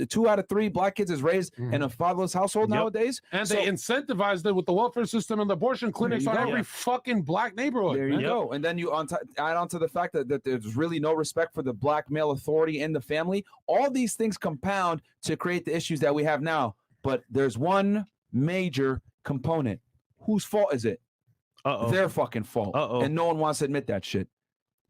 2 out of 3 black kids is raised in a fatherless household nowadays. And they incentivized it with the welfare system and the abortion clinics on every fucking black neighborhood. There you go. And then you add on to the fact that there's really no respect for the black male authority in the family. All these things compound to create the issues that we have now. But there's one major component. Whose fault is it? Their fucking fault. And no one wants to admit that shit.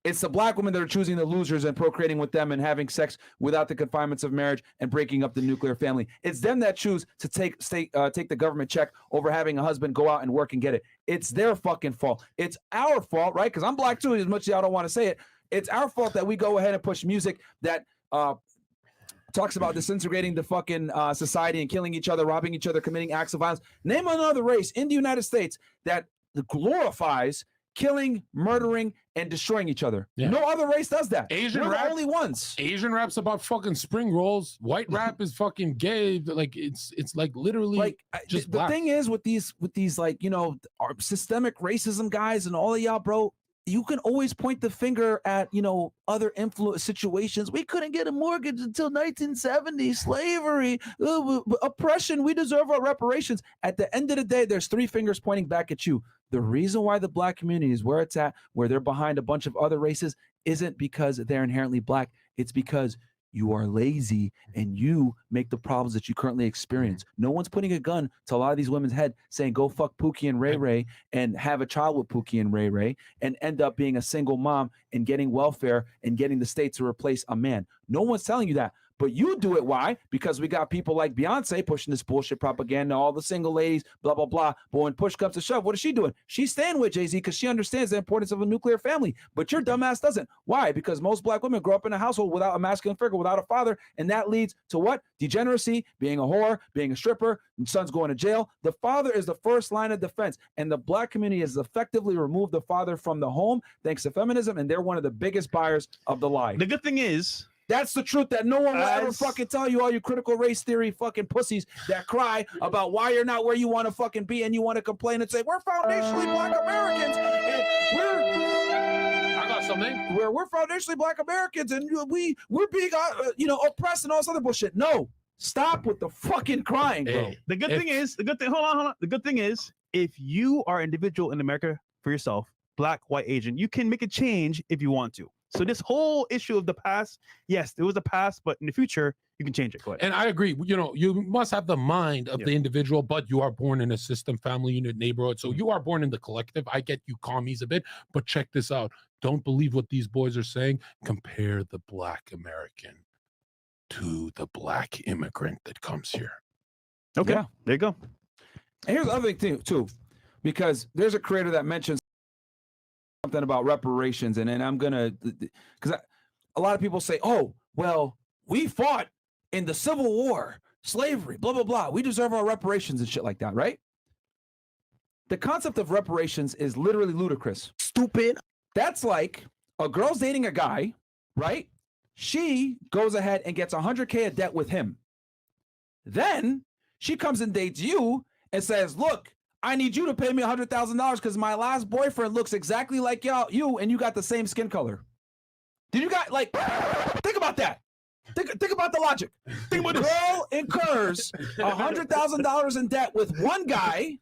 It's the black women that are choosing the losers and procreating with them and having sex without the confinements of marriage and breaking up the nuclear family. It's them that choose to take the government check over having a husband go out and work and get it. It's their fucking fault. It's our fault, right? Because I'm black too, as much as y'all don't want to say it. It's our fault that we go ahead and push music that talks about disintegrating the fucking society and killing each other, robbing each other, committing acts of violence. Name another race in the United States that glorifies killing, murdering, and destroying each other. No other race does that. Asian We're rap, the only ones. Asian rap's about fucking spring rolls. White rap is fucking gay. Like it's like literally like just the thing is with these like, you know, our systemic racism guys and all of y'all, bro. You can always point the finger at, you know, other influence situations. We couldn't get a mortgage until 1970. Slavery, oppression. We deserve our reparations. At the end of the day, there's 3 fingers pointing back at you. The reason why the black community is where it's at, where they're behind a bunch of other races, isn't because they're inherently black. It's because you are lazy and you make the problems that you currently experience. No one's putting a gun to a lot of these women's head saying, go fuck Pookie and Ray Ray and have a child with Pookie and Ray Ray and end up being a single mom and getting welfare and getting the state to replace a man. No one's telling you that. But you do it. Why? Because we got people like Beyonce pushing this bullshit propaganda, all the single ladies, blah, blah, blah. But when push comes to shove, what is she doing? She's staying with Jay-Z because she understands the importance of a nuclear family. But your dumbass doesn't. Why? Because most black women grow up in a household without a masculine figure, without a father. And that leads to what? Degeneracy, being a whore, being a stripper, and sons going to jail. The father is the first line of defense. And the black community has effectively removed the father from the home thanks to feminism. And they're one of the biggest buyers of the lie. The good thing is, that's the truth that no one will ever fucking tell you, all you critical race theory fucking pussies that cry about why you're not where you want to fucking be and you want to complain and say, we're foundationally black Americans and I got something. We're foundationally black Americans and we're being oppressed and all this other bullshit. No, stop with the fucking crying, bro. The good thing is, hold on. The good thing is, if you are an individual in America for yourself, black, white, Asian, you can make a change if you want to. So this whole issue of the past, yes, it was a past, but in the future, you can change it. Go ahead. And I agree. You know, you must have the mind of the individual, but you are born in a system, family unit, neighborhood. So you are born in the collective. I get you commies a bit, but check this out. Don't believe what these boys are saying. Compare the black American to the black immigrant that comes here. Okay, yeah. There you go. And here's the other thing too, because there's a creator that mentions something about reparations, and then I'm gonna, because a lot of people say, oh, well, we fought in the Civil War, slavery, blah, blah, blah. We deserve our reparations and shit like that, right? The concept of reparations is literally ludicrous. Stupid. That's like a girl's dating a guy, right? She goes ahead and gets 100K of debt with him. Then she comes and dates you and says, look, I need you to pay me $100,000 because my last boyfriend looks exactly like you and you got the same skin color. Did you guys, like, think about that. Think about the logic. Think about this. Girl incurs $100,000 in debt with one guy,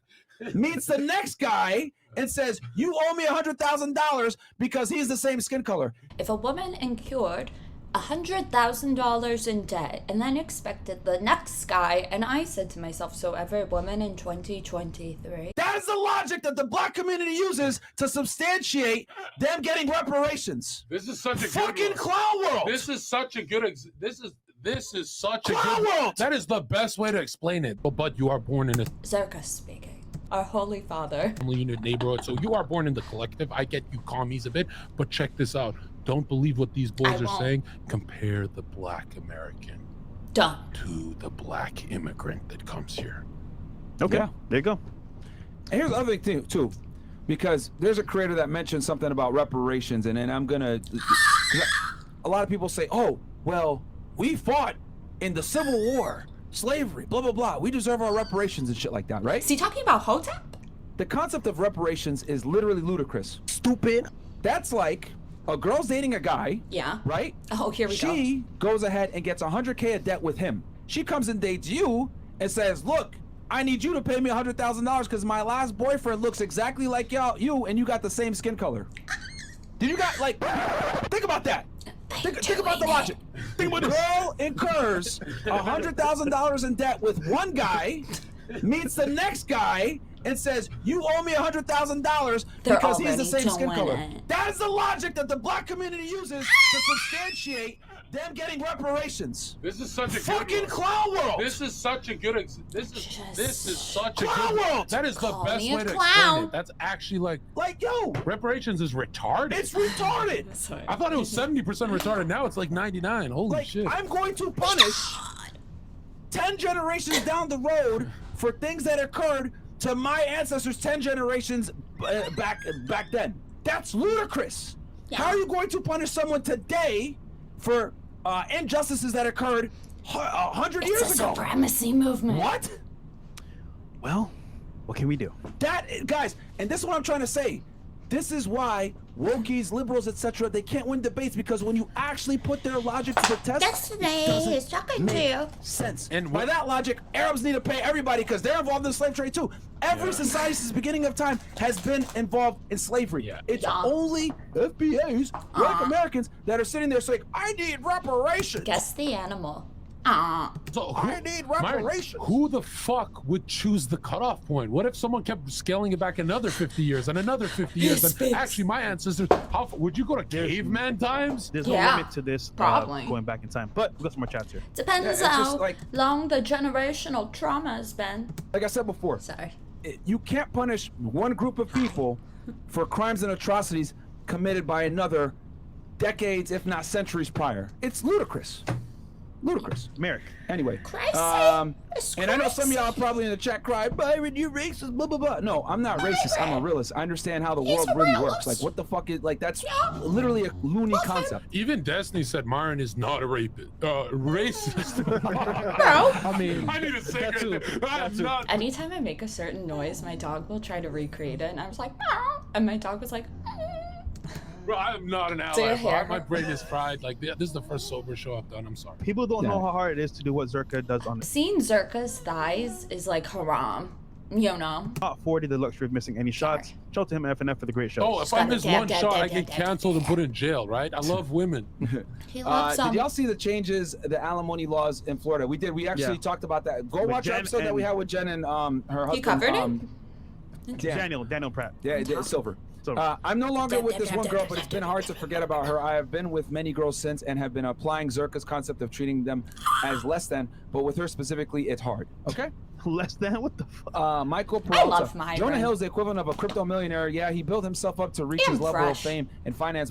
meets the next guy, and says, you owe me $100,000 because he's the same skin color. If a woman incurred $100,000 in debt and then expected the next guy, and I said to myself, so every woman in 2023. That is the logic that the black community uses to substantiate them getting reparations. This is such a fucking clown world. This is such a good this is such clown a good world. That is the best way to explain it. But you are born in a Zerka speaking. Our Holy Father. Family unit, neighborhood. So you are born in the collective. I get you commies a bit, but check this out. Don't believe what these boys are saying. Compare the black American to the black immigrant that comes here. Okay, yeah. There you go. And here's the other thing too, because there's a creator that mentioned something about reparations, and then I'm gonna, a lot of people say, oh, well, we fought in the Civil War, slavery, blah, blah, blah. We deserve our reparations and shit like that, right? Is he talking about Hotep? The concept of reparations is literally ludicrous. Stupid. That's like A girl's dating a guy. Yeah. Right? Oh, here we go. She goes ahead and gets 100K of debt with him. She comes and dates you and says, look, I need you to pay me $100,000 because my last boyfriend looks exactly like you and you got the same skin color. Did you got, like, think about that. Think about the logic. Think about this. Girl incurs $100,000 in debt with one guy, meets the next guy, and says, you owe me $100,000 because he's the same skin color. That is the logic that the black community uses to substantiate them getting reparations. This is such a fucking clown world. This is such a good. This is such a clown good. world. That is the Call best me a way to clown. explain it. That's actually like yo, reparations is retarded. it's retarded. I thought it was 70% retarded. Now it's like 99. Holy Like, shit. I'm going to punish 10 generations down the road for things that occurred to my ancestors 10 generations back then. That's ludicrous. Yeah. How are you going to punish someone today for injustices that occurred 100 years It's a ago? supremacy movement. What? Well, what can we do? Guys, and this is what I'm trying to say. This is why wokies, liberals, etc., they can't win debates, because when you actually put their logic to the test, Destiny is talking to you. sense. And by that logic, Arabs need to pay everybody because they're involved in the slave trade too. Every society since the beginning of time has been involved in slavery. Yeah. It's only FBAs, black Americans, that are sitting there saying, I need reparations. Guess the animal. So I need reparations. Who the fuck would choose the cutoff point? What if someone kept scaling it back another 50 years and another 50 years? And actually, my ancestors, would you go to caveman times? There's no Yeah, limit to this probably. going back in time. But we've got some more chats here. Depends Yeah, it's just how like- long the generational trauma has been. Like I said before, Sorry. you can't punish one group of people for crimes and atrocities committed by another decades, if not centuries prior. It's ludicrous. Ludicrous. Merrick. Anyway, Crazy. It's and I know some of y'all crazy. probably in the chat cry, Byron, you racist, blah, blah, blah. No, I'm not racist. I'm a realist. I understand how the He's world a really realist. works. Like, what the fuck is, like, that's literally a loony concept. Even Destiny said Myron is not a racist. Bro. I mean, I need to say that too. it. That I'm too. not. Anytime I make a certain noise, my dog will try to recreate it, and I was like, meow, and my dog was like, Bro, I am not an Do you ally. Bro. hear My her? brain is fried. Like, this is the first sober show I've done. I'm sorry. People don't Yeah. know how hard it is to do what Zerka does on it. seeing Zerka's thighs is like haram. You know? Not 40 the luxury of missing any shots. Shout out to him and FNF for the great show. Oh, if I Gotta miss dab, one dab, shot, dab, I get dab, dab. canceled and put in jail, right? I love women. He loves Did some. y'all see the changes, the alimony laws in Florida? We did. We actually talked about that. Go With watch our Jen episode that we and- had with Jen and her husband. He covered it? Daniel Pratt. Yeah, Silver. So I'm no longer Dab, with dab, this dab, one dab, girl, dab, but it's dab, been dab, hard dab. to forget about her. I have been with many girls since and have been applying Zerka's concept of treating them as less than, but with her specifically, it's hard. Okay? less than what the fuck? Michael Peralta. love Myron. Jonah Hill is the equivalent of a crypto millionaire. Yeah, he built himself up to reach Damn his level of fresh. fame and finance.